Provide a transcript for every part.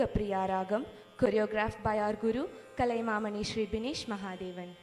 Kapriya Ragam, choreographed by our Guru, Kalaimamani Shri Binesh Mahadevan.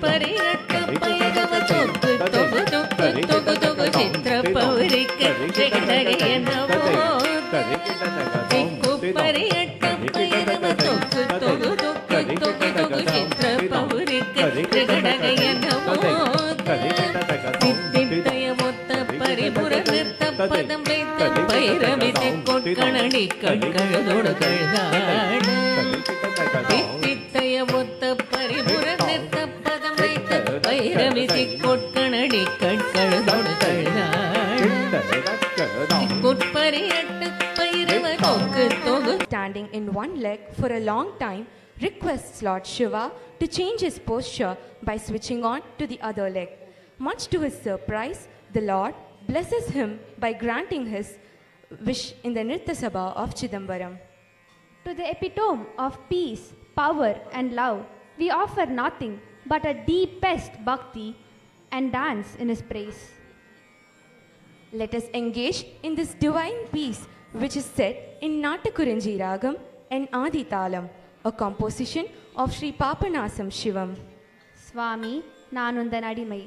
परिरट्ट पैरव ಚಿತ್ರಪೌರಿಕ ಜಗದಗೆಯನವೋ ಕುಪ್ಪರಿಯಟ್ಟಪ್ಪಯ್ಯನವ ತೊಕ್ಕು ತೊಗು ತೊಕ್ಕು ತೊಗು ತೊಗು ಚಿತ್ರಪೌರಿಕ ಜಗದಗೆಯನವೋ தித்தய மொத்த பரிபுர நிறுத்த பதம் வைத்த பைரவித்தை கொட்கணி கண்கழதோடு கழுதாட தித்தய மொத்த பரிபுர நிறுத்த பதம் வைத்த பைரவித்தை கொட்கணி கண்கழதோடு கழுதாட குட்பரியட்டு பைரவ தொக்கு தொகு. Standing in one leg for a long time requests Lord Shiva to change his posture by switching on to the other leg. Much to his surprise, the Lord blesses him by granting his wish in the Nritya Sabha of Chidambaram. To the epitome of peace, power and love, we offer nothing but a deepest bhakti and dance in his praise. Let us engage in this divine peace which is set in Natakurinji Ragam and Adi Talam, a composition of Sri Papanasam Shivam. Swami, Nanundan Adimai.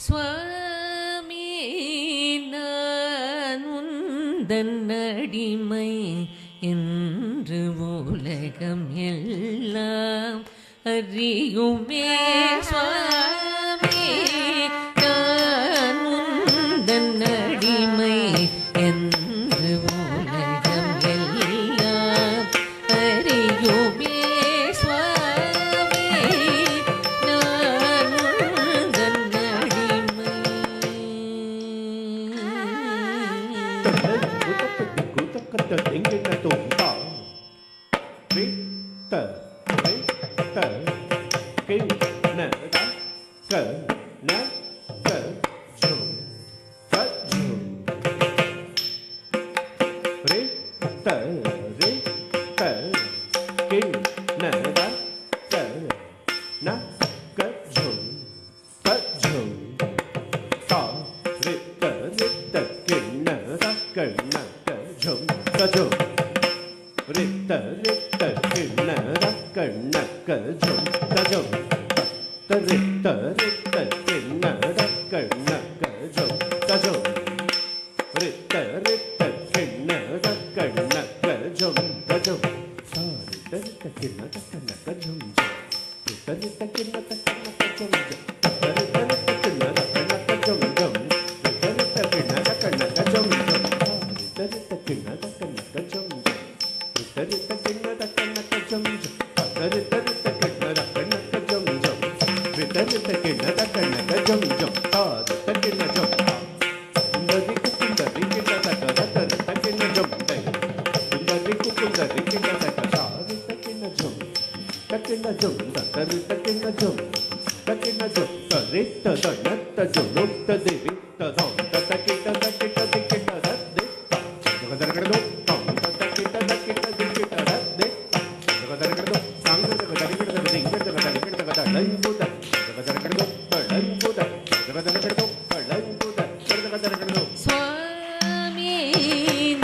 சுவாமி நான் உந்தன் அடிமை என்று உலகம் எல்லாம் அறியுமே. சுவாமி நான் உந்தன் அடிமை என்று உலகம் எல்லாம் அறியுமே. Na, ka, jum, தரித்த ரித்த கிண்ணட கண்ணக ஜம் தஜம் ரித்த ரித்த கிண்ணட கண்ணக ஜம் தஜம் சாரி தரித்த கிண்ணட கண்ணக ஜம் ரித்த ரித்த கிண்ணட கண்ணக ஜம் தரித்த ரித்த கிண்ணட கண்ணக ஜம் ஜம் ரித்த ரித்த கிண்ணட கண்ணக ஜம் ஜம் சாரி தரித்த கிண்ணட கண்ணக ஜம் ஜம் ரித்த ரித்த கிண்ணட கண்ணக ஜம் ஜம் தரித்த ரித்த கிண்ணட கண்ணக ஜம் ஜம் ரித்த ரித்த கிண்ணட கண்ணக ஜம் ஜம் தாரி தக்கிண்ண ஜம் சுந்தரி குந்தரி கிண்ணட கர தக்கிண்ண ஜம் தை சுந்தரி குந்தரி கிண்ணட கர தக்கிண்ண ஜம் தக்கிண்ண ஜம் தரி தக்கிண்ண ஜம் தக்கிண்ண ஜம் தரித்த தனத்த ஜம் நுக்த தேவி ததம் தக்கிட்ட தக்கிட்ட திக்கிட்ட தத்தி ஜகதரகடோ தம் தக்கிட்ட தக்கிட்ட திக்கிட்ட தத்தி ஜகதரகடோ சாங்கத கதரிகிட திங்கிட கதரிகிட கதலைபுத ஜகதரகடோ தளைபுத ஜகதரகடோ தளைபுத ஜகதரகடோ சுவாமி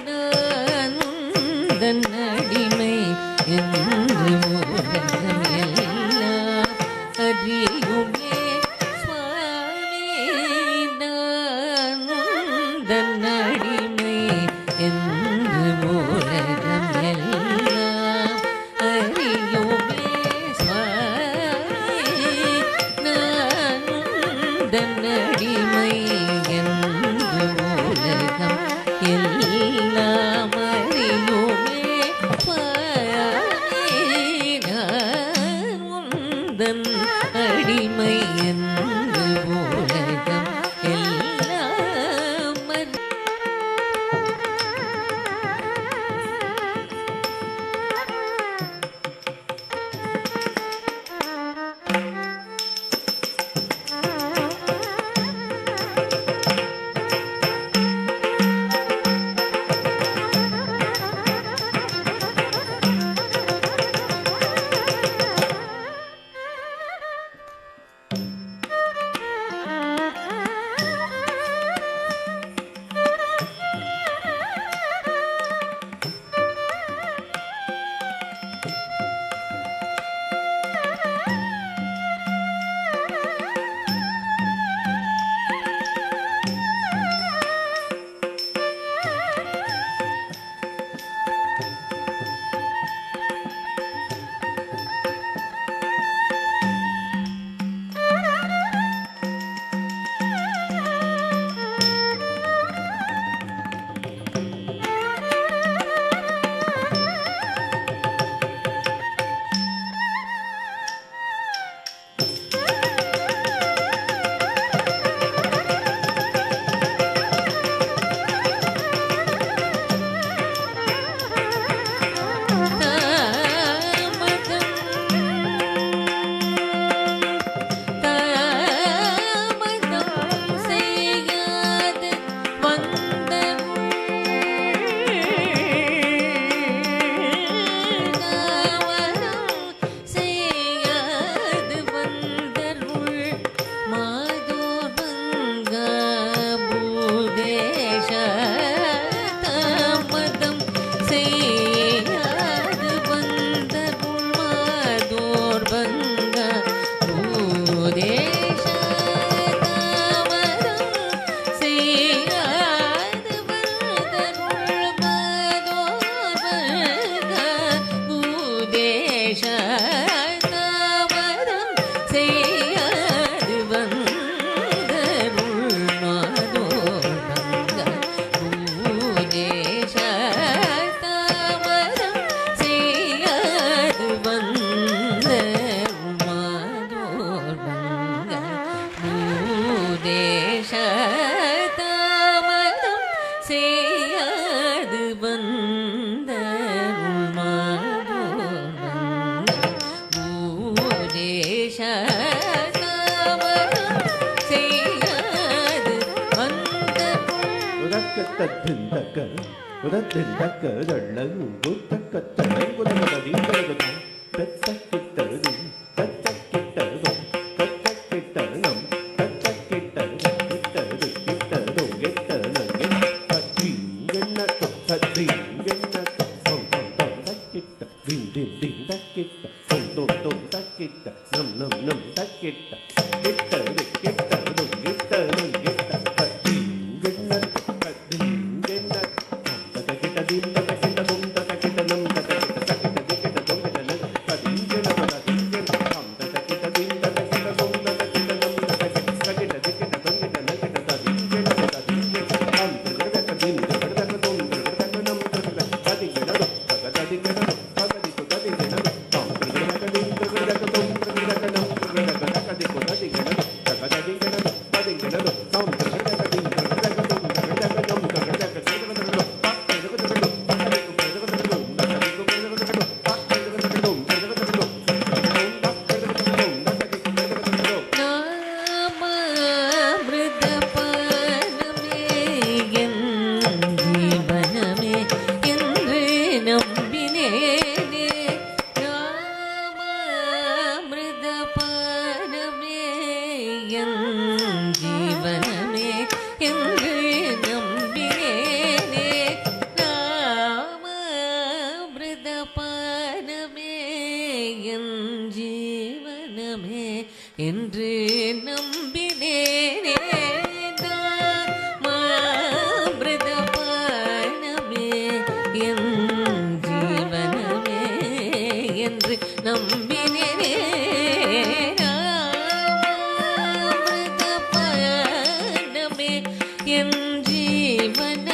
நான் உந்தன் அடிமை என்று உலகம் எல்லாம் அறியுமே. சுவாமி நான் உந்தன் அடிமை என்று உலகம் எல்லாம் அறியுமே. சுவாமி நான் உந்தன் அடிமை என்று உலகம் எல்லாம் அறியுமே. சுவாமி நான் உந்தன் அடிமை என்று உலகம் எல்லாம் Kita என்று நம்பினேனே மாமிருதபானமே என் ஜீவனமே என்று நம்பினேனே மாமிருதபானமே என் ஜீவனமே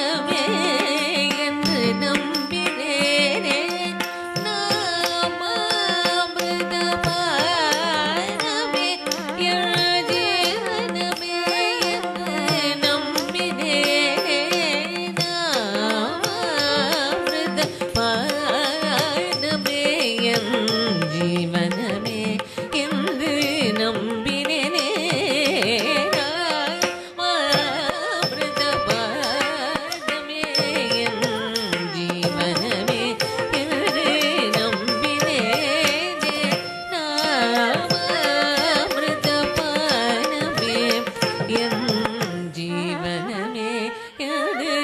என்று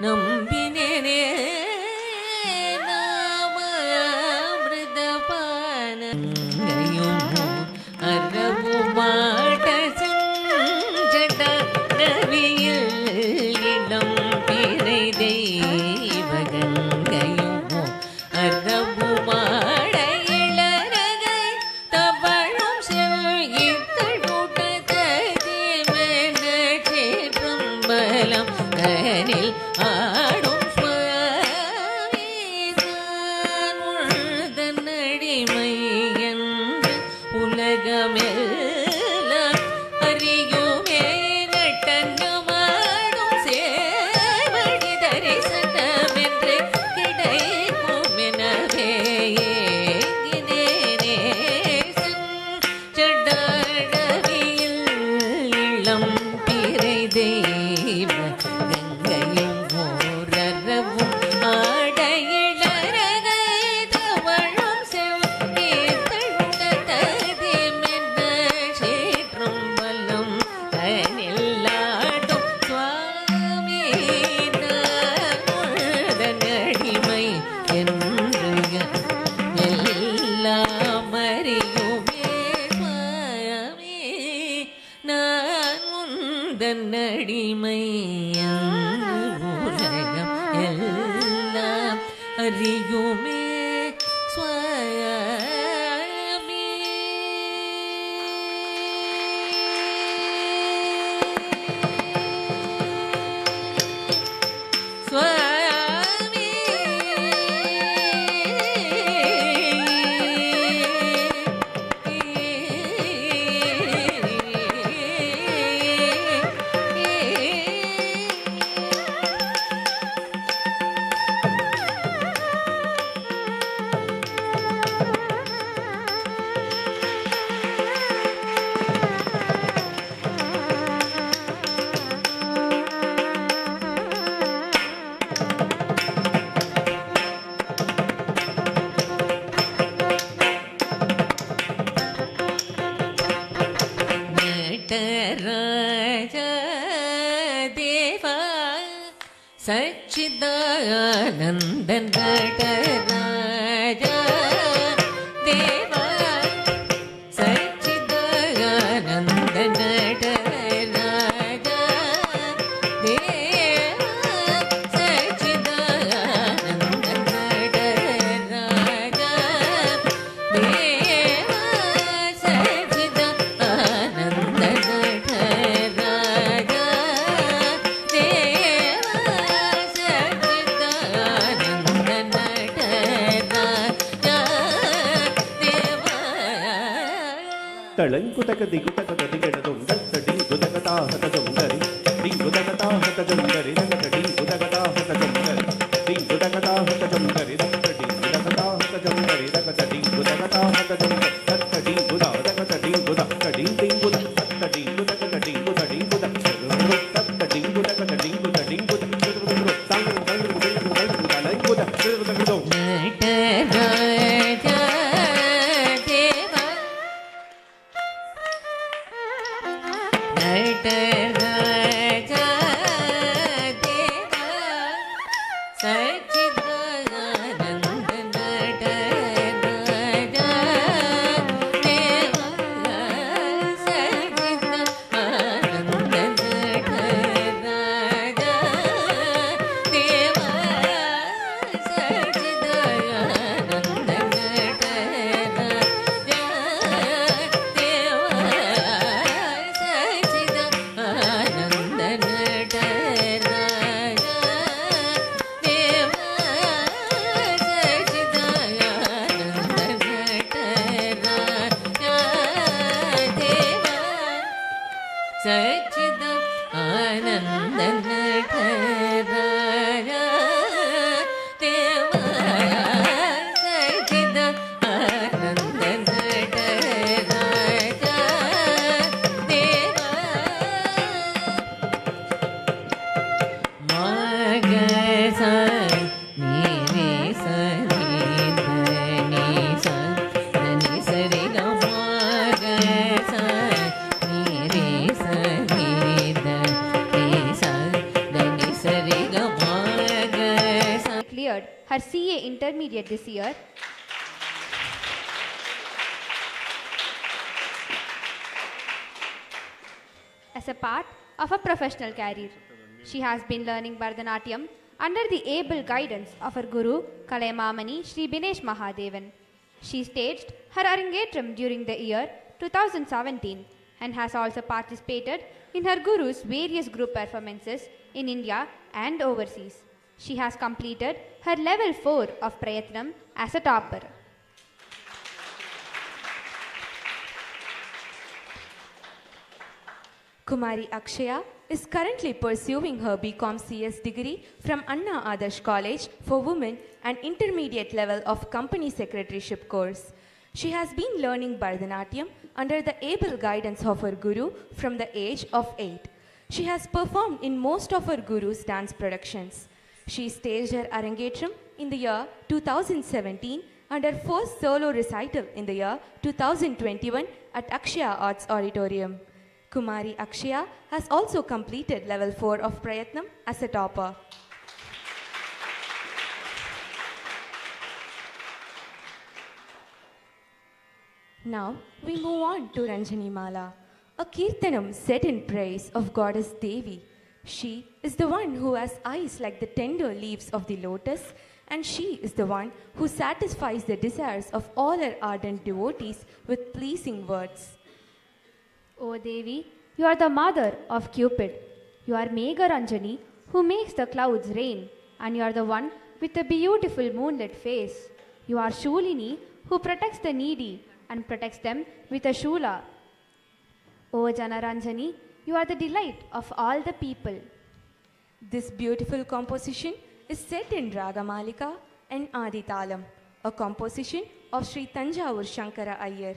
நம்பினேனே ஆடும் சுவாமி நான் உழுதன் அடிமை என்று உலகமெல்லாம் அறியுமே நட்டங்கமாடும் சேவடி தரிசனம் என்று கிடைக்கும் எனவே ஏங்கினேனே செஞ்சடாடவியில் இளம் பிறை தெய்வ நடிமை உலகம் எல்லாம் அறியுமே சுவாமி சுவாமி सच्चिदानंदन नटराजा देवा सच्चिदानंद ತಳಂಕುತಕ ದಿಗುತಕ ದಿಗಣದುಂ ದತ್ತಡಿ ಗುದಗತಾ ಹತಜಂಗರಿ ಡಿ ಗುದಗತಾ ಹತಜಂಗರಿ ದಗಡಿ ಗುದಗತಾ ಹತಜಂಗರಿ ಡಿ ಗುದಗತಾ ಹತಜಂಗರಿ ದತ್ತಡಿ ಗುದಗತಾ ಹತಜಂಗರಿ ದಗಡಿ ಗುದಗತಾ ಹತಜಂಗರಿ ದತ್ತಡಿ ಗುದ ದಗಡಿ ಗುದಗಡಿ ದಿಂಗುದ ದತ್ತಡಿ ಗುದಗಡಿ ಗುದಡಿ ಗುದ ದತ್ತಡಿ ಗುದಗಡಿ ಗುದಡಿ ಗುದ ಸಂಗರು ಸಂಗರು ಗುದಗಡು ತಳಂಕುತ ಗುದಗಡು ಸಚ್ಚಿದ ಆನಂದ ನಟರಾಜ ದೇವ ಸಚ್ಚಿದ ಆನಂದ ನಟರಾಜ ದೇವ ಮಗ ಸ ನೀ ಸ ನೀ ಸ ನಿ ಸರಿ ಗ ಮಗ ಸ cleared her CA intermediate this year. As a part of a professional career, she has been learning Bharatanatyam under the able guidance of her guru Kalaimamani Sri Binesh Mahadevan. She staged her Arangetram during the year 2017 and has also participated in her guru's various group performances in India and overseas. She has completed her level 4 of Prayatnam as a topper. Kumari Akshaya is currently pursuing her BCom CS degree from Anna Adarsh College for Women and intermediate level of Company Secretaryship course. She has been learning Bharatanatyam under the able guidance of her guru from the age of 8. She has performed in most of her guru's dance productions. She staged her Arangetram in the year 2017 and her first solo recital in the year 2021 at Akshaya Arts Auditorium. Kumari Akshaya has also completed level 4 of Prayatnam as a topper. Now we move on to Ranjani Mala, a kirtanam set in praise of goddess Devi. She is the one who has eyes like the tender leaves of the lotus, and she is the one who satisfies the desires of all her ardent devotees with pleasing words. O Devi, you are the mother of Cupid. You are Megha Ranjani, who makes the clouds rain, and you are the one with a beautiful moonlit face. You are Shulini, who protects the needy and protects them with a shula. O Janaranjani, you are the delight of all the people. This beautiful composition is set in Ragamalika and Adi Talam, a composition of Sri Tanjavur Shankara Iyer.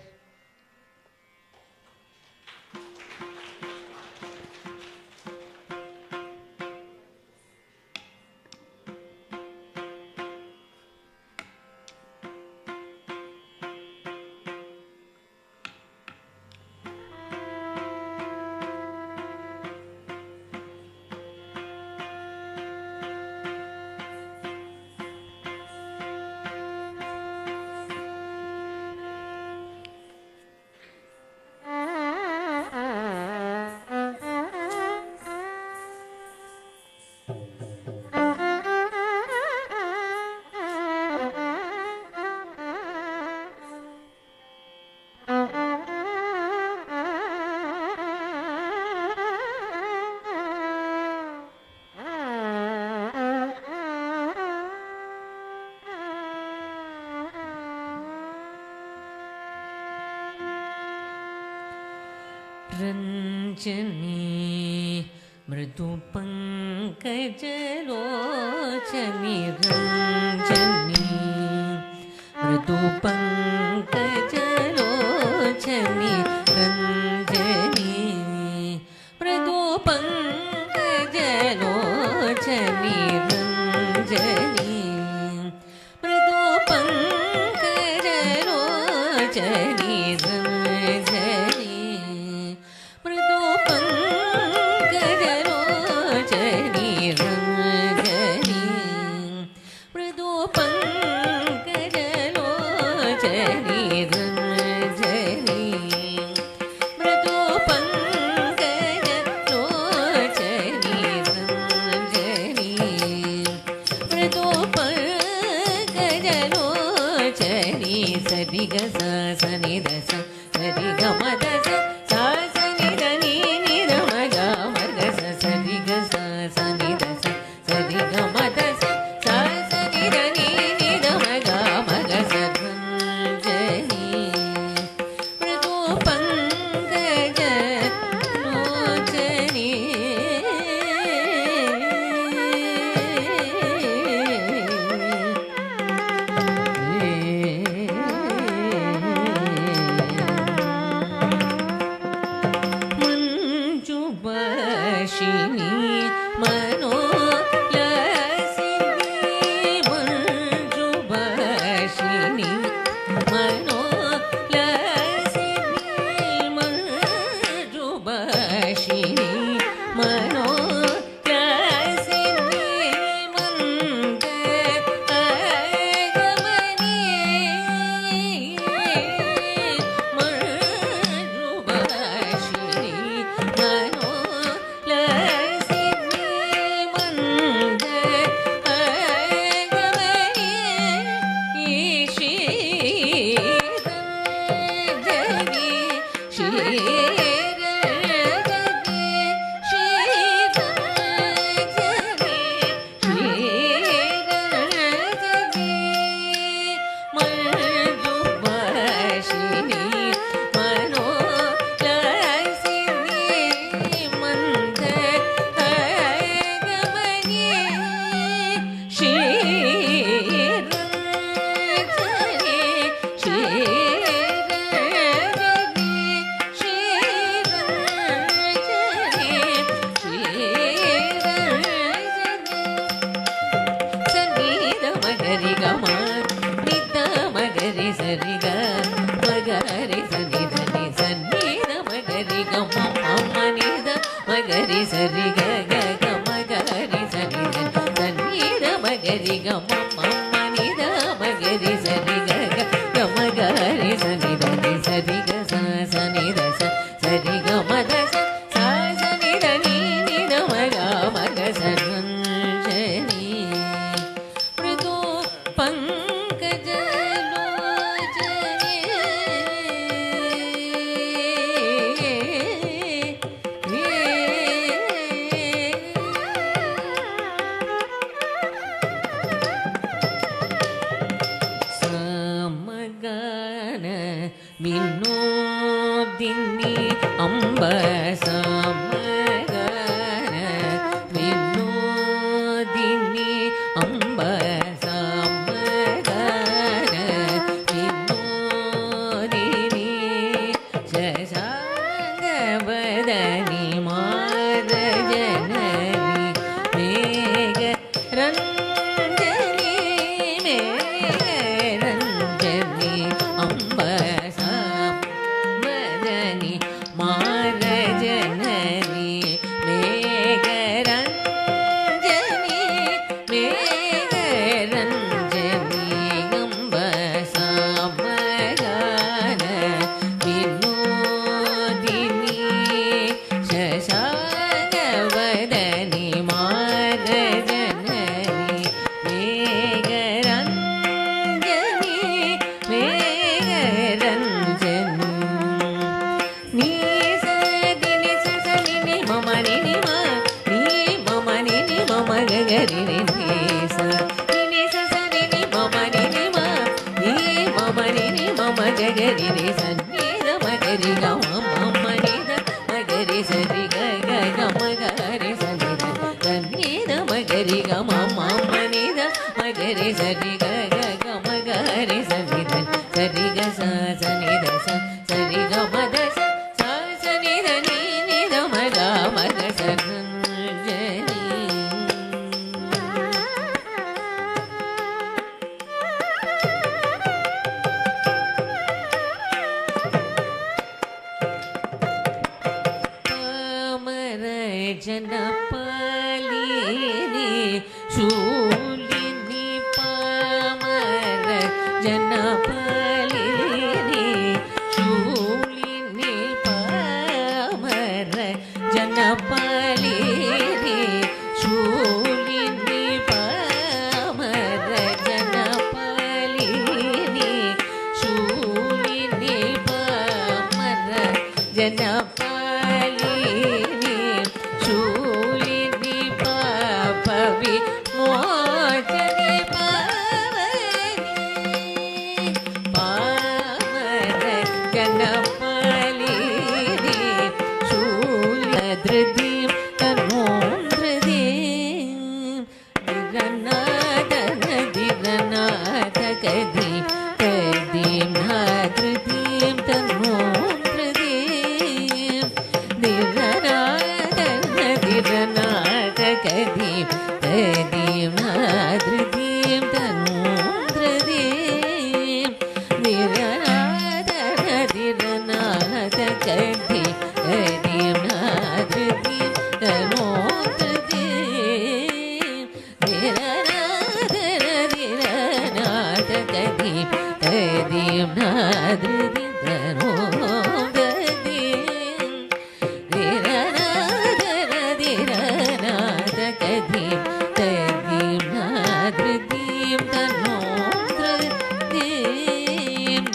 रञ्जनी मृदुपङ्कजलोचनी रञ्जनी मृदुपङ्कजलोचनी रञ्जनी मृदुपङ्कजलोचनी रञ्जनी मृदुपङ्कजलोचनी रञ्जनी मृदुपङ्कजलोचनी रञ्जनी मृदुपङ्कजलोचनी रञ्जनी मृदुपङ्कजलोचनी रञ्जनी मृदुपङ्कजलोचनी सरिग सा सनि दस सरि ग म दस सा सनि the नि नि द म ग म ग स सरि ग सा सनि दस सरि ग म दस सा सनि द नि नि द म ग म ग स रञ्जनी मृदुपङ्कजलोचनी मंजुभाषिणी मनोलसिनी मंजुभाषिणी मनोलसिनी मंजुभाषिणी मनोलसिनी मंद आगमनी मंजुभाषिणी मनोलसिनी मंद आगमनी श्रीरञ्जनी श्रीरञ्जनी श्रीरञ्जनी मंजुभाषिणी मनोलसिनी मंद आगमनी श्रीरञ्जनी श्रीरञ्जनी श्रीरञ्जनी सन्निध मगरि गम निद मगरि सरि ग मगरि सनि धनि सन्निध मगरि गम मम निद मगरि सरि ग ग ग मगरि सनि धनि सन्निध मगरि गम मम निद मगरि सरि ग ग ग मगरि सनि धनि सरि ग स सनि द स सरि ग म द स सा सनि द नि नि द म ग म ग स रञ्जनी मृदु पङ्कजलोचनी समगान विनोदिनी अम्ब समगान विनोदिनी अम्ब समगान विनोदिनी शशाङ्गवदनी मारजननी मेघ रञ्जनी मेघरञ्जनी अम्ब समदनी मारजननी मेघरञ्जनी मेघरञ्जनी अम्ब समगान विनोदिनी शशाङ्गवदनी मारजननी मेघरञ्जनी मेघरञ्जनी नी स दिनि स स नि नि मम नि नि म नि मम नि नि मम ग ग रि रि नि स नि नि स स नि नि मम नि नि म नि मम नि नि मम ग ग रि रि स नि द म ग रि ग म म नि द म சரி க மகரி சனி தன்னித மகரி கம மனித மகரி சரி க மகரி சனி சரி க சனி தச சரி க மத சனி தனி நித மக மக சனி जनपालिनी शूलिनी पामर जनपालिनी शूलिनी पामर जनपालिनी शूलिनी पामर जनपालिनी शूलिनी पामर जनपालिनी शूलिनी पापवि मोचनि पावनि पामर जनपालिनी शूलधृतिं तनोधृतिं दिरनादन दिरनाद कदीं कदीं नाधृतिं तनोधृतिं दिरनादन दिरनाद कदीं कदीं नाधृतिं तनोधृतिं दिरनादन दिरनाद कदीं कदीं नाधृतिं तनोधृतिं दिरनादन दिरनाद कदीं कदीं नाधृतिं तनोधृतिं दिरनादन दिरनाद कदीं कदीं नाधृतिं तनोधृतिं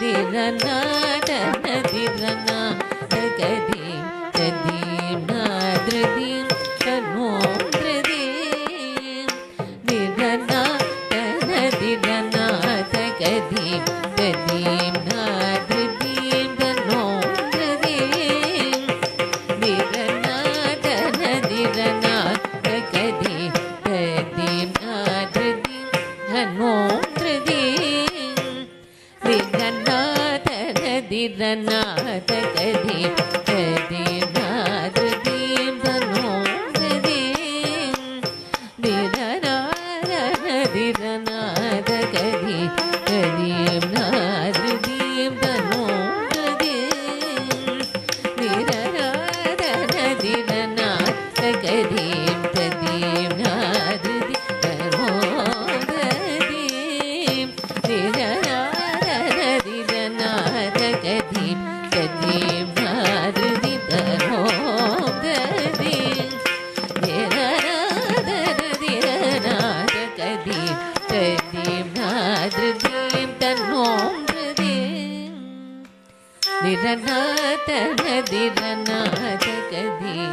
दिरनादन दिरनाद कदीं कदीं नाधृतिं तनोधृतिं दिरनादन दिरनाद कदीं कदीं नाधृतिं तनोधृतिं दिरनादन दिरनाद कदीं कदीं नाधृतिं तनोधृतिं दिरनादन दिरनाद कदीं कदीं नाधृतिं तनोधृतिं दिरनादन दिरनाद कदीं कदीं नाधृतिं तनोधृतिं दिरनादन दिरनाद कदीं कदीं नाधृतिं तनोधृतिं दिरनादन दिरनाद कदीं कदीं नाधृतिं तनोधृतिं दिरनादन दिरनाद कदीं कदीं नाधृतिं तनोधृतिं दिरनादन दिरनाद कदीं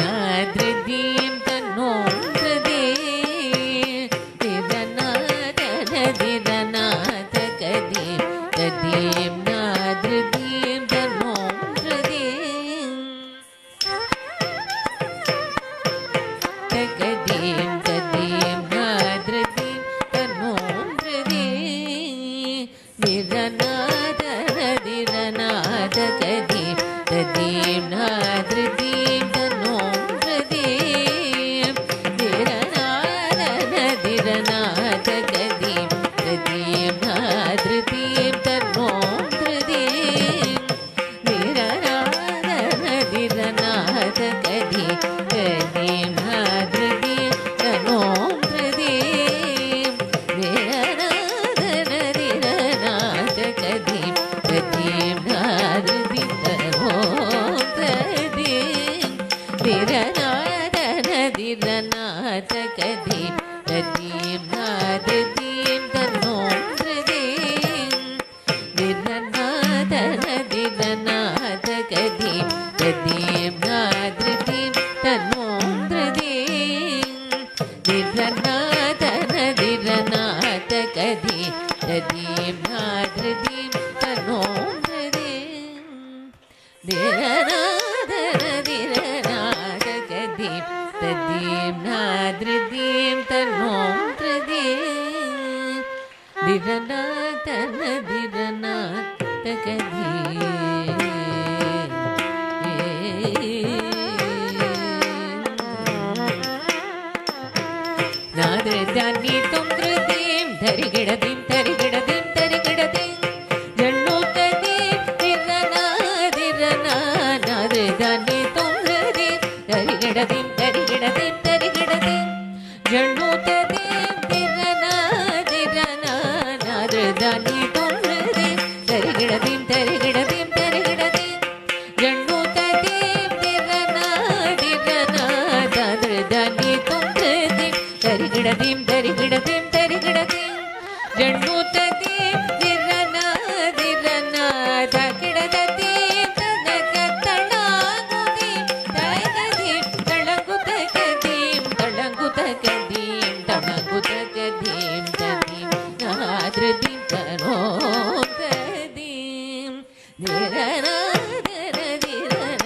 कदीं नाधृतिं तनोधृतिं दिरनादन दिरनाद कदीं कदीं नाधृतिं तनोधृतिं कदीं कदीं नाधृतिं तनोधृतिं दिरनादन दिरनाद कदीं कदीं नाधृतिं तनोधृतिं दिरनादन दिरनाद कदीं कदीं नाधृतिं तनोधृतिं दिरनादन दिरनाद कदीं कदीं नाधृतिं तनोधृतिं दिरनादन दिरनाद कदीं कदीं नाधृतिं तनोधृतिं दिरनादन दिरनाद कदीं कदीं नाधृतिं तनोधृतिं दिरनादन दिरनाद कदीं कदीं नाधृतिं तनोधृतिं दिरनादन ததீம் நாதிருதீம் தன்னோம் ததீம் திரநாதரதிரநாதகதீம் ததீம் நாதிருதீம் தன்னோம் ததீம் திரநாதனதிரநாதகதீம் நாதிருதானி தும்திருதீம் தரிகிடதீம் தரிகிடதீம் தரிகிடதீம் ஜன்னூததீம் திரநாதிரநா நாதிருதானி தும்திருதீம் தரிகிடதீம் தரிகிடதீம் தரிகிடதீம் ஜன்னூததீம் திரநாதிரநா நாதிருதானி தும்திருதீம் தரிகிடதீம் தரிகிடதீம் தரிகிடதீம் ஜன்னூததீம் திரநாதிரநா நாதிருதானி தும்திருதீம் தரிகிடதீம் தரிகிடதீம் தரிகிடதீம் ஜன்னூததீம் திரநாதிரநா தகிடதீம் தனகதணாகுதீம் தயகதீம் தளங்குதகதீம் தளங்குதகதீம் தளங்குதகதீம் ததீம் நாதிருதீம் தனோம் ததீம்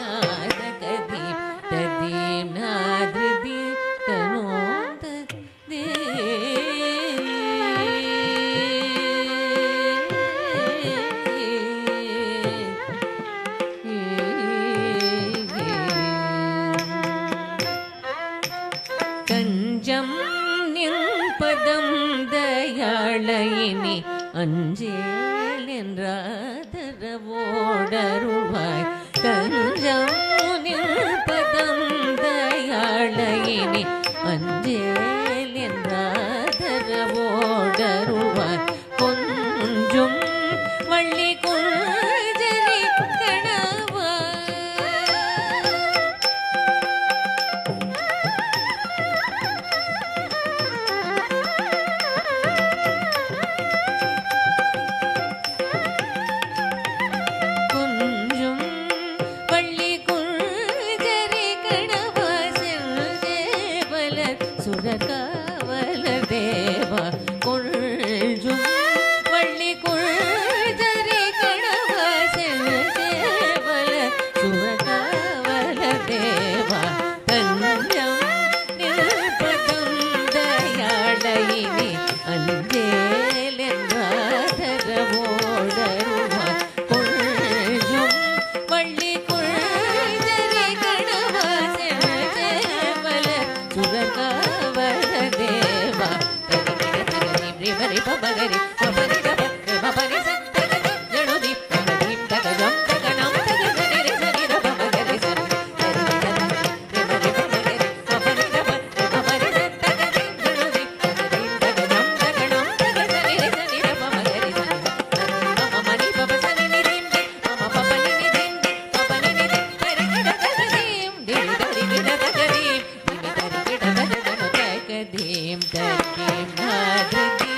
திரநாதரதிரநாதகதீம் ததீம் நாதிருதீம் தனோம் கஞ்சம் நின்பதம் தயாளயினி அஞ்சேல் என்றாதரவோடருவாய் கஞ்சம் நின்பதம் தயாளயினி அஞ்சேல் என்றாதரவோடருவாய் கொஞ்சும் வள்ளி குஞ்சரி கணவா கொஞ்சும் வள்ளி குஞ்சரி கணவா செல்வல சுரகாவல தேவா கொள்ளும் வள்ளி குஞ்சரி கணவா செல்வல சுரகாவல தேவா தஞ்சம் நிற்பதம் தயாளயினி அஞ்சேல் என்றாதரவோடருவா கொள்ளும் வள்ளி குஞ்சரி கணவா செல்வல சுரகாவல தேவா ரிவரி பபகரி பபரி டப பபரி சந்தகரி ஜணுதி பபரி தகஜம் தகனம் தகரி சரி பபகரி சரி ரிவரி பபகரி பபரி டப பபரி சந்தகரி ஜணுதி பபரி தகஜம் தகனம் தகரி சரி பபகரி சரி மம மணி பப சனி நிதிந்தி மம பபனி நிதிந்தி பபனி நிதி தரிகிடதகதீம் திரி தரிகிடதகதீம் திரி தரிகிடதகதீம் தரிகிம் நாதிருதீம்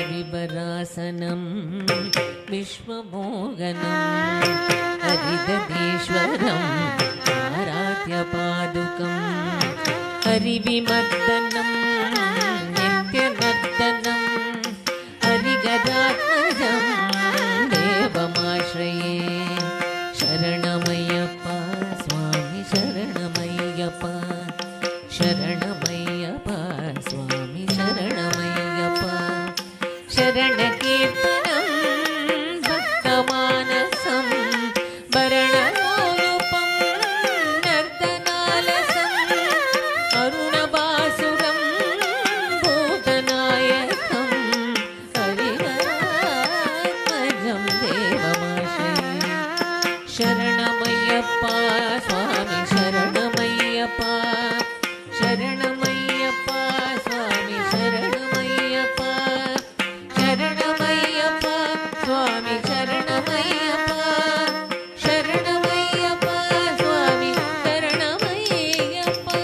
விபராசனம் விஸ்வமோகனம் ஹரிததீஸ்வரம் ஆராத்ய பாதுகம் ஹரிவிமர்தனம் நித்யநர்தனம் ஹரிகதாத்மஜம் தேவமாஸ்ரயே சரணமய்யப்பா சுவாமி சரணமய்யப்பா சரணமய்யப்பா சுவாமி சரணமய்யப்பா शरण कीर्तनं भक्तमानसं भरणलोलुपं नर्तनालसं अरुणबासुरं சரணமையப்பா சுவாமி சரணமையப்பா சரணமையப்பா சுவாமி சரணமையப்பா சரணமையப்பா சுவாமி சரணமையப்பா சரணமையப்பா சுவாமி சரணமையப்பா.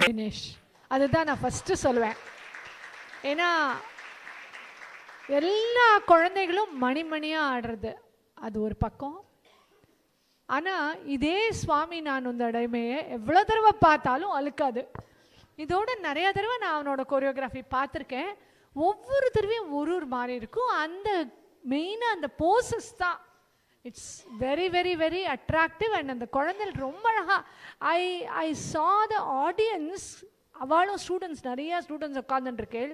தினேஷ், அதுதான் நான் ஃபஸ்ட்டு சொல்லுவேன். ஏன்னா எல்லா குழந்தைகளும் மணிமணியாக ஆடுறது அது ஒரு பக்கம். ஆனால் இதே சுவாமி நான் இந்த இடைமையை எவ்வளோ தடவை பார்த்தாலும் அழுக்காது. இதோட நிறையா தடவை நான் அவனோட கொரியோகிராஃபி பார்த்துருக்கேன். ஒவ்வொரு தடவையும் ஒரு மாதிரி இருக்கும். அந்த மெயினாக அந்த போசஸ் தான் it's very very very attractive. And அந்த குழந்தைகள் ரொம்ப அழகாக ஐ சா த ஆடியன்ஸ். அவளும் ஸ்டூடெண்ட்ஸ், நிறையா ஸ்டூடெண்ட்ஸ் உட்காந்துட்டுருக்கேள்.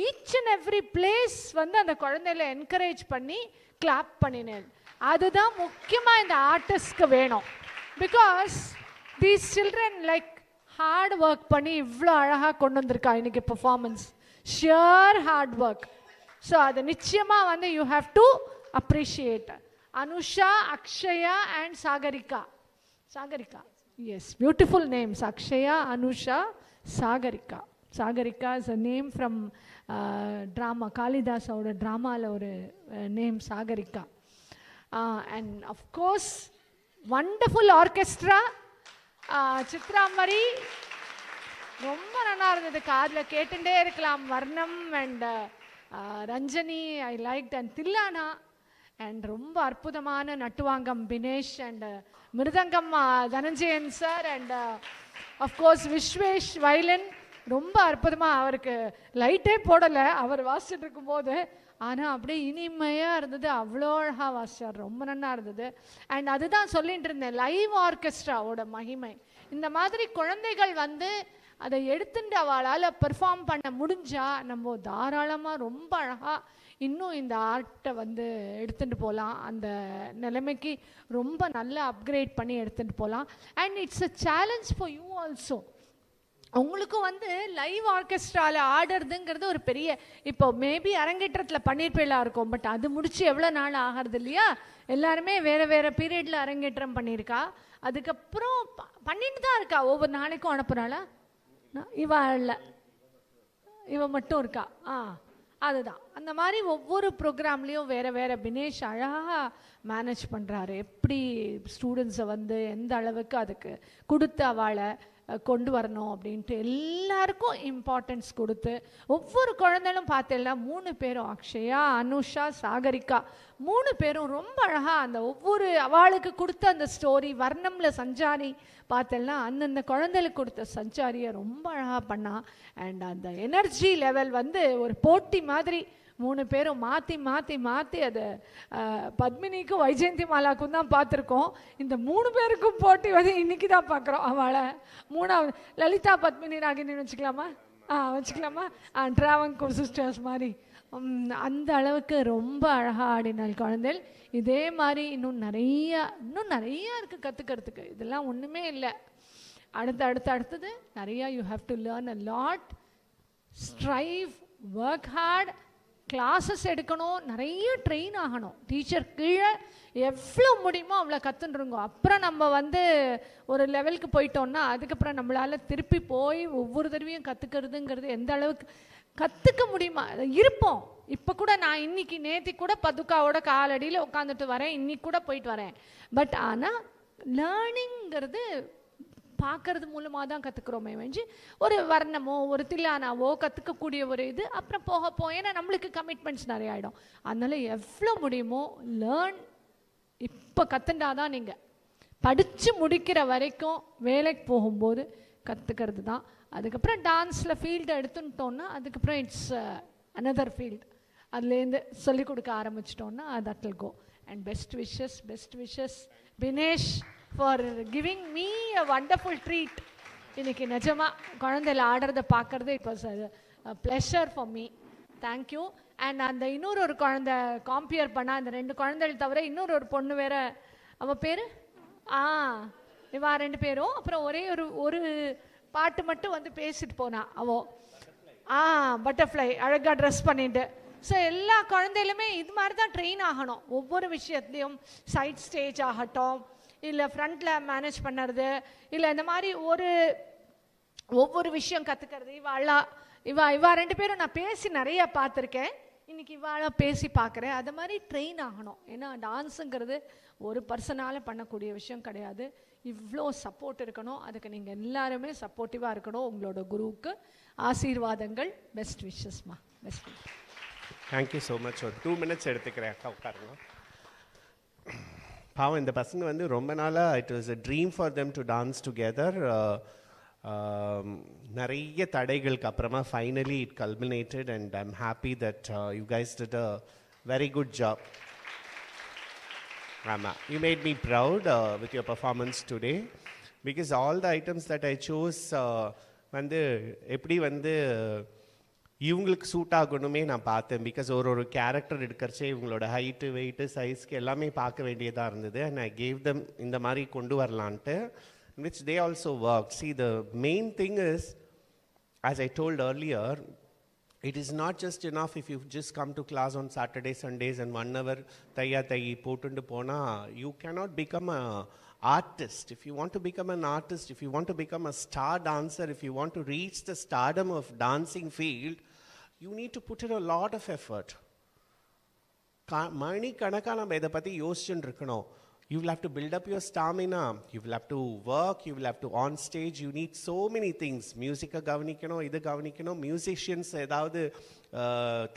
ஈச் அண்ட் எவ்ரி பிளேஸ் வந்து அந்த குழந்தைகளை என்கரேஜ் பண்ணி கிளாப் பண்ணினேன். அதுதான் முக்கியமாக இந்த ஆர்டிஸ்ட்க்கு வேணும். Because these children like hard work பண்ணி இவ்வளோ அழகாக கொண்டு வந்திருக்கா இன்றைக்கி performance. Shear hard work. So அது நிச்சயமாக வந்து you have to appreciate. Anusha, Akshaya and Sagarika. Sagarika. Yes, beautiful names. Akshaya, Anusha, Sagarika. Sagarika is a name from drama. Kalidas oda drama la oru name Sagarika. And of course, wonderful orchestra. Chitra Mari. ரொம்ப நல்லா இருந்தது. காதில் கேட்டுட்டே இருக்கலாம். Varnam and Ranjani I like. And Thillana and ரொம்ப அற்புதமான nattuvangam Binesh and mridangam Dhananjayan sir and of course Vishwesh violin ரொம்ப அற்புதமாக. அவருக்கு லைட்டே போடலை அவர் வாசிச்சுட்டு இருக்கும்போது. ஆனால் அப்படியே இனிமையாக இருந்தது. அவ்வளோ அழகாக வாசிச்சார். ரொம்ப நல்லா இருந்தது. அண்ட் அதுதான் சொல்லிட்டு இருந்தேன், லைவ் ஆர்கெஸ்ட்ராவோட மகிமை. இந்த மாதிரி குழந்தைகள் வந்து அதை எடுத்துட்டு அவளால் பெர்ஃபார்ம் பண்ண முடிஞ்சா நம்ம தாராளமாக ரொம்ப அழகாக இன்னும் இந்த ஆர்ட்டை வந்து எடுத்துகிட்டு போகலாம். அந்த நிலைமைக்கு ரொம்ப நல்லா அப்கிரேட் பண்ணி எடுத்துகிட்டு போகலாம். And it's a challenge for you also. உங்களுக்கும் வந்து லைவ் ஆர்கெஸ்ட்ராவில் ஆடுறதுங்கிறது ஒரு பெரிய, இப்போ மேபி அரங்கேற்றத்தில் பண்ணியிருப்பேலா இருக்கும். பட் அது முடிச்சு எவ்வளோ நாள் ஆகிறது இல்லையா. எல்லாருமே வேறு வேறு பீரியடில் அரங்கேற்றம் பண்ணியிருக்கா. அதுக்கப்புறம் பண்ணிட்டு தான் இருக்கா. ஒவ்வொரு நாளைக்கும் அனுப்புகிறாளா? இவ இல்லை, இவ மட்டும் இருக்கா. அதுதான் அந்த மாதிரி ஒவ்வொரு ப்ரோக்ராம்லேயும் வேறு வேறு பினேஷ் அழகாக மேனேஜ் பண்ணுறாரு. எப்படி ஸ்டூடெண்ட்ஸை வந்து எந்த அளவுக்கு அதுக்கு கொடுத்து அவளை கொண்டு வரணும் அப்படின்ட்டு எல்லாருக்கும் இம்பார்ட்டன்ஸ் கொடுத்து ஒவ்வொரு குழந்தைகளும் பார்த்தேன்னா 3 பேரும் அக்ஷயா, அனுஷா, சாகரிகா 3 பேரும் ரொம்ப அழகாக அந்த ஒவ்வொரு அவளுக்கு கொடுத்த அந்த ஸ்டோரி. வர்ணமில் சஞ்சாரி பார்த்தேன்னா அந்தந்த குழந்தைகளுக்கு கொடுத்த சஞ்சாரியை ரொம்ப அழகாக பண்ணா. அண்ட் அந்த எனர்ஜி லெவல் வந்து ஒரு போட்டி மாதிரி 3 பேரும் மாற்றி மாற்றி மாற்றி அதை பத்மினிக்கும் வைஜெயந்தி மாலாக்கும் தான் பார்த்துருக்கோம். இந்த 3 பேருக்கும் போட்டி வந்து இன்றைக்கி தான் பார்க்குறோம். அவளை 3வது லலிதா பத்மினி ராகினின்னு வச்சுக்கலாமா? வச்சுக்கலாமா? ட்ராவங்கூர் சிஸ்டர்ஸ் மாதிரி அந்த அளவுக்கு ரொம்ப அழகாக ஆடினாள் குழந்தைகள். இதே மாதிரி இன்னும் நிறையா இருக்குது கற்றுக்கிறதுக்கு. இதெல்லாம் ஒன்றுமே இல்லை. அடுத்தது நிறையா you have to learn a lot. Strive, work hard, classes எடுக்கணும், நிறைய ட்ரெயின் ஆகணும். டீச்சர் கீழே எவ்வளோ முடியுமோ அவ்வளோ கற்றுன்ருங்க. அப்புறம் நம்ம வந்து ஒரு லெவலுக்கு போயிட்டோம்னா அதுக்கப்புறம் நம்மளால் திருப்பி போய் ஒவ்வொரு தடவையும் கற்றுக்கிறதுங்கிறது எந்த அளவுக்கு கற்றுக்க முடியுமா இருப்போம். இப்போ கூட நான் இன்னைக்கு நேற்று கூட பதுக்காவோட காலடியில் உட்காந்துட்டு வரேன், இன்னைக்கு கூட போயிட்டு வரேன். பட் ஆனால் லேர்னிங்கிறது பார்க்கறது மூலமாக தான் கற்றுக்குறோமே வெஞ்சு ஒரு வர்ணமோ ஒரு தில்லானாவோ கற்றுக்கக்கூடிய ஒரு இது அப்புறம் போக ஏன்னா நம்மளுக்கு கமிட்மெண்ட்ஸ் நிறைய ஆகிடும். அதனால் எவ்வளோ முடியுமோ லேர்ன். இப்போ கற்றுண்டாதான் நீங்கள் படித்து முடிக்கிற வரைக்கும் வேலைக்கு போகும்போது கற்றுக்கிறது தான். அதுக்கப்புறம் டான்ஸில் ஃபீல்டு எடுத்துட்டோன்னா அதுக்கப்புறம் இட்ஸ் அனதர் ஃபீல்டு. அதுலேருந்து சொல்லிக் கொடுக்க ஆரம்பிச்சிட்டோன்னா that will go. And best wishes Binesh for giving me a wonderful treat. இன்னைக்கு நிஜமாக குழந்தைல ஆடுறத பார்க்குறது it was pleasure for me. Thank you. And அந்த இன்னொரு குழந்தை காம்பியர் பண்ணால் அந்த 2 குழந்தைகள் தவிர இன்னொரு பொண்ணு வேற, அவள் பேர் இவா 2 பேரும். அப்புறம் ஒரே ஒரு பாட்டு மட்டும் வந்து பேசிட்டு போனா அவோ பட்டர்ஃப்ளை அழகாக ட்ரெஸ் பண்ணிட்டு. ஸோ எல்லா குழந்தையிலுமே இது மாதிரி தான் ட்ரெயின் ஆகணும். ஒவ்வொரு விஷயத்துலையும் சைட் ஸ்டேஜ் ஆகட்டும், இல்லை ஃப்ரண்ட்டில் மேனேஜ் பண்ணுறது, இல்லை இந்த மாதிரி ஒவ்வொரு விஷயம் கற்றுக்கிறது. இவா 2 பேரும் நான் பேசி நிறைய பார்த்துருக்கேன். இன்னைக்கு இவாளாக பேசி பார்க்குறேன். அது மாதிரி ட்ரெயின் ஆகணும். ஏன்னா டான்ஸுங்கிறது ஒரு பர்சனால் பண்ணக்கூடிய விஷயம் கிடையாது. இவ்வளோ சப்போர்ட் இருக்கணும். அதுக்கு நீங்கள் எல்லாருமே சப்போர்ட்டிவாக இருக்கணும். உங்களோட குருவுக்கு ஆசீர்வாதங்கள். பெஸ்ட் விஷஸ்மா. பெஸ்ட். Thank you so much. ஒரு 2 minutes எடுத்துக்கிறேன். அக்கா உட்காருங்க. பாவம் இந்த பசங்க வந்து ரொம்ப நாளாக it was a dream for them to dance together. நிறைய தடைகளுக்கு அப்புறமா finally it culminated and I am happy that you guys did a very good job. ஆமாம், you made me proud with your performance today because all the items that I choose வந்து எப்படி வந்து இவங்களுக்கு suit ஆகணுமே நான் பார்த்தேன். Because ஒரு character எடுக்கிறச்சே இவங்களோட height weight சைஸ்க்கு எல்லாமே பார்க்க வேண்டியதாக இருந்தது. அண்ட் ஐ கேவ் தம் இந்த மாதிரி கொண்டு வரலான்ட்டு, which they also worked. See, the main thing is, as I told earlier, it is not just enough if you just come to class on Saturday, Sundays and 1 hour tayi potundu pona. You cannot become a artist. If you want to become an artist, if you want to become a star dancer, if you want to reach the stardom of dancing field, you need to put in a lot of effort. Mani kanaka nam edha patti yosichund irukano. You will have to build up your stamina. You will have to work. You will have to on stage. You need so many things. Music கவனிக்கணும், இது கவனிக்கணும். Musicians ஏதாவது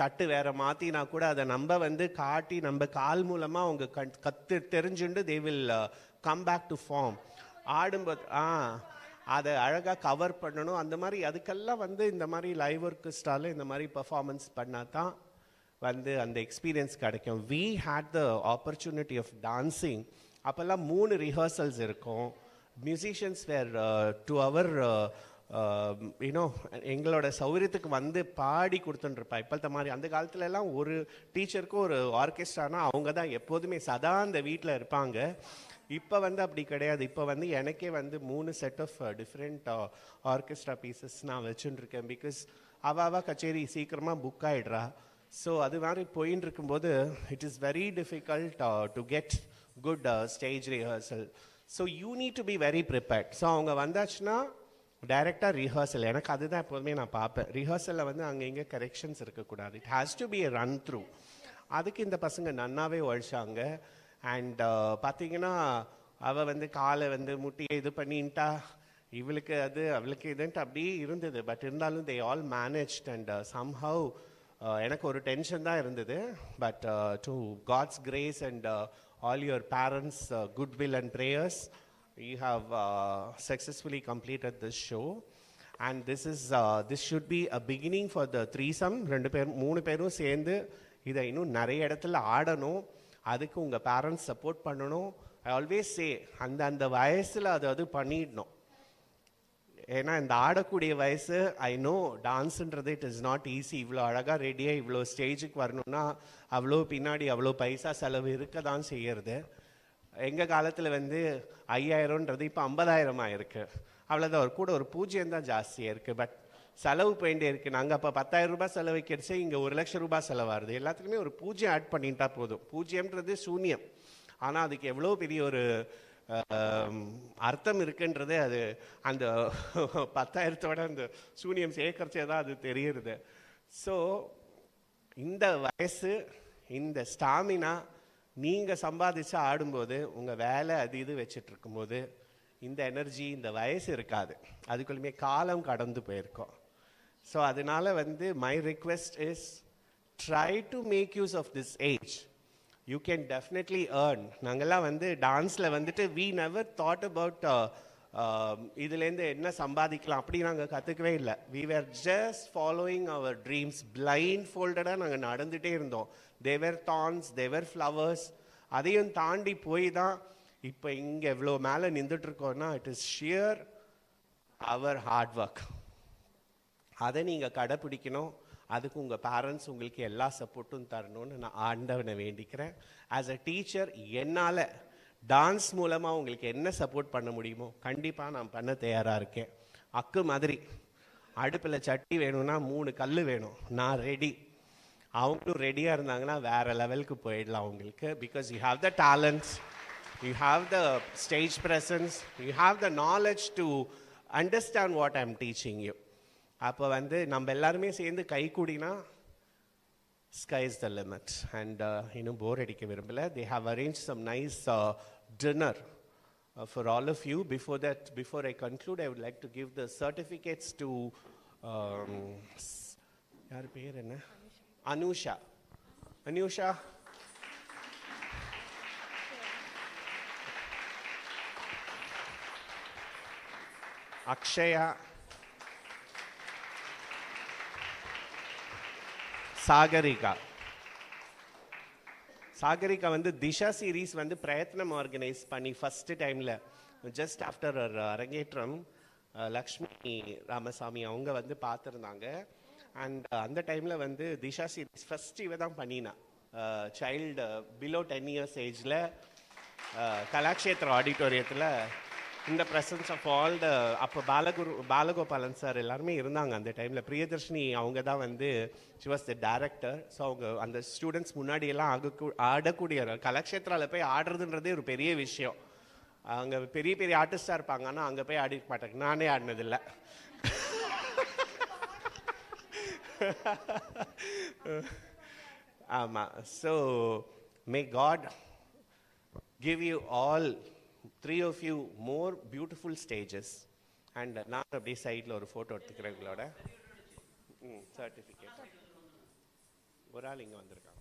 தட்டு வேற மாற்றினா கூட அதை நம்ம வந்து காட்டி நம்ம கால் மூலமாக அவங்க கற்று தெரிஞ்சுண்டு they will come back to form. ஆடும்போது அதை அழகாக கவர் பண்ணணும். அந்த மாதிரி அதுக்கெல்லாம் வந்து இந்த மாதிரி லைவ் ஒர்க்கெஸ்ட்ரால இந்த மாதிரி பர்ஃபார்மன்ஸ் பண்ணால் தான் வந்து அந்த எக்ஸ்பீரியன்ஸ் கிடைக்கும். We had the opportunity of dancing. அப்போல்லாம் 3 ரிஹர்சல்ஸ் இருக்கும். மியூசிஷியன்ஸ் வேர் 2 hour எங்களோட சௌகரியத்துக்கு வந்து பாடி கொடுத்துட்டுருப்பா. இப்போத்த மாதிரி அந்த காலத்துலலாம் ஒரு டீச்சருக்கும் ஒரு ஆர்கெஸ்ட்ரானா அவங்க தான் எப்போதுமே சதா அந்த வீட்டில் இருப்பாங்க. இப்போ வந்து அப்படி கிடையாது. இப்போ வந்து எனக்கே வந்து 3 set of different orchestra pieces நான் வச்சுட்டுருக்கேன். பிகாஸ் அவ கச்சேரி சீக்கிரமாக புக் ஆகிடுறா. ஸோ அது மாதிரி போயின்னு இருக்கும்போது it is very difficult to get good stage rehearsal. So you need to be very prepared. So அவங்க வந்தாச்சுன்னா டைரெக்டாக ரிஹர்சல். எனக்கு அதுதான் எப்போதுமே நான் பார்ப்பேன். ரிஹர்சலில் வந்து அங்கே இங்கே கரெக்ஷன்ஸ் இருக்கக்கூடாது. It has to be a run through. அதுக்கு இந்த பசங்க நன்னாவே உழைச்சாங்க. அண்ட் பார்த்தீங்கன்னா அவள் வந்து காலை வந்து முட்டியை இது பண்ணின்ட்டா, இவளுக்கு அது அவளுக்கு இதுன்ட்டு அப்படியே இருந்தது. பட் இருந்தாலும் they all managed and somehow எனக்கு ஒரு டென்ஷன் தான் இருந்தது. But to God's grace and all your parents goodwill and prayers you have successfully completed this show, and this should be a beginning for the threesome. 3 பேரும் சேர்ந்து இதை இன்னும் நிறைய இடத்துல ஆடணும். அதுக்கு உங்கள் பேரண்ட்ஸ் சப்போர்ட் பண்ணணும். ஐ ஆல்வேஸ் சே அந்த வயசில் அது பண்ணிடணும். ஏன்னா இந்த ஆடக்கூடிய வயசு ஐ நோ டான்ஸுன்றது இட் இஸ் நாட் ஈஸி. இவ்வளோ அழகாக ரெடியாக இவ்வளோ ஸ்டேஜுக்கு வரணும்னா அவ்வளோ பின்னாடி அவ்வளோ பைசா செலவு இருக்க தான் செய்யறது. எங்கள் காலத்தில் வந்து 5000ன்றது இப்போ 50,000 ஆயிருக்கு. அவ்வளோதான், ஒரு கூட ஒரு 0 தான் ஜாஸ்தியாக இருக்குது. பட் செலவு போயிட்டே இருக்குது. நாங்கள் அப்போ 10,000 ரூபாய் செலவுக்கிடுச்சு, இங்கே 1,00,000 ரூபாய் செலவாகுது. எல்லாத்துக்குமே ஒரு 0 ஆட் பண்ணிட்டா போதும். 0ன்றது சூன்யம். ஆனால் அதுக்கு எவ்வளோ பெரிய ஒரு அர்த்தம் இருக்குன்றது அது அந்த 10,000 அந்த சூன்யம் சேர்க்கறச்சே தான் அது தெரியுது. ஸோ இந்த வயசு, இந்த ஸ்டாமினா நீங்கள் சம்பாதிச்சு ஆடும்போது, உங்கள் வேலை அது இது வச்சுட்டு இருக்கும்போது இந்த எனர்ஜி, இந்த வயசு இருக்காது. அதுக்குள்ளுமே காலம் கடந்து போயிருக்கோம். ஸோ அதனால வந்து my request is try to make use of this age. You can definitely earn. நாங்கள்லாம் வந்து டான்ஸில் வந்துட்டு வி நெவர் தாட் அபவுட் இதுலேருந்து என்ன சம்பாதிக்கலாம் அப்படி நாங்கள் கற்றுக்கவே இல்லை. We were just following our dreams. Blind ஃபோல்டடாக நாங்கள் நடந்துகிட்டே இருந்தோம். Their thorns, their flowers. அதையும் தாண்டி போய் தான் இப்போ இங்கே எவ்வளோ மேலே நின்றுட்டுருக்கோன்னா it is sheer our hard work. அதை நீங்கள் கடைப்பிடிக்கணும். அதுக்கு உங்கள் பேரண்ட்ஸ் உங்களுக்கு எல்லா சப்போர்ட்டும் தரணும்னு நான் ஆண்டவனை வேண்டிக்கிறேன். ஆஸ் அ டீச்சர் என்னால் டான்ஸ் மூலமாக உங்களுக்கு என்ன சப்போர்ட் பண்ண முடியுமோ கண்டிப்பாக நான் பண்ண தயாராக இருக்கேன். அக்கு மாதிரி அடுப்பில் சட்டி வேணும்னா 3 கல் வேணும், நான் ரெடி. அவங்களும் ரெடியாக இருந்தாங்கன்னா வேறு லெவலுக்கு போயிடலாம் உங்களுக்கு. Because you have the talents, you have the stage presence, you have the knowledge to understand what I am teaching you. அப்போ வந்து நம்ம எல்லாருமே சேர்ந்து கை கூடினா sky is the limit. And இன்னும் போர் அடிக்க விரும்பலை. They have arrange some nice dinner for all of you. Before I conclude, I would like to give the certificates to yaar per enna, Anusha. Akshaya, Sagarika வந்து Disha series வந்து பிரயத்னம் organise பண்ணி first டைமில் just after அரங்கேற்றம் லக்ஷ்மி ராமசாமி அவங்க வந்து பார்த்துருந்தாங்க. And அந்த டைமில் வந்து திஷா சீரீஸ் ஃபஸ்ட் இவ தான் பண்ணினா. சைல்டு பிலோ 10 years ஏஜில் கலாக்ஷேத்ரா ஆடிட்டோரியத்தில் இந்த ப்ரெசன்ஸ் ஆஃப் ஆல் த அப்போ பாலகோபாலன் சார் எல்லாருமே இருந்தாங்க அந்த டைமில். பிரியதர்ஷினி அவங்க தான் வந்து she was the director. So அவங்க அந்த ஸ்டூடெண்ட்ஸ் முன்னாடியெல்லாம் ஆடக்கூடிய கலாக்ஷேத்ராவில் போய் ஆடுறதுன்றதே ஒரு பெரிய விஷயம். அங்கே பெரிய பெரிய ஆர்டிஸ்டாக இருப்பாங்க, ஆனால் அங்கே போய் ஆடிக்க மாட்டாங்க. நானே ஆடினதில்லை. ஆமாம். So may God give you all 3 of you more beautiful stages. And நான் அப்படியே சைடில் ஒரு ஃபோட்டோ எடுத்துக்கிறேன் உங்களோட சர்டிஃபிகேட். ஒரு ஆள் இங்கே வந்திருக்காங்க.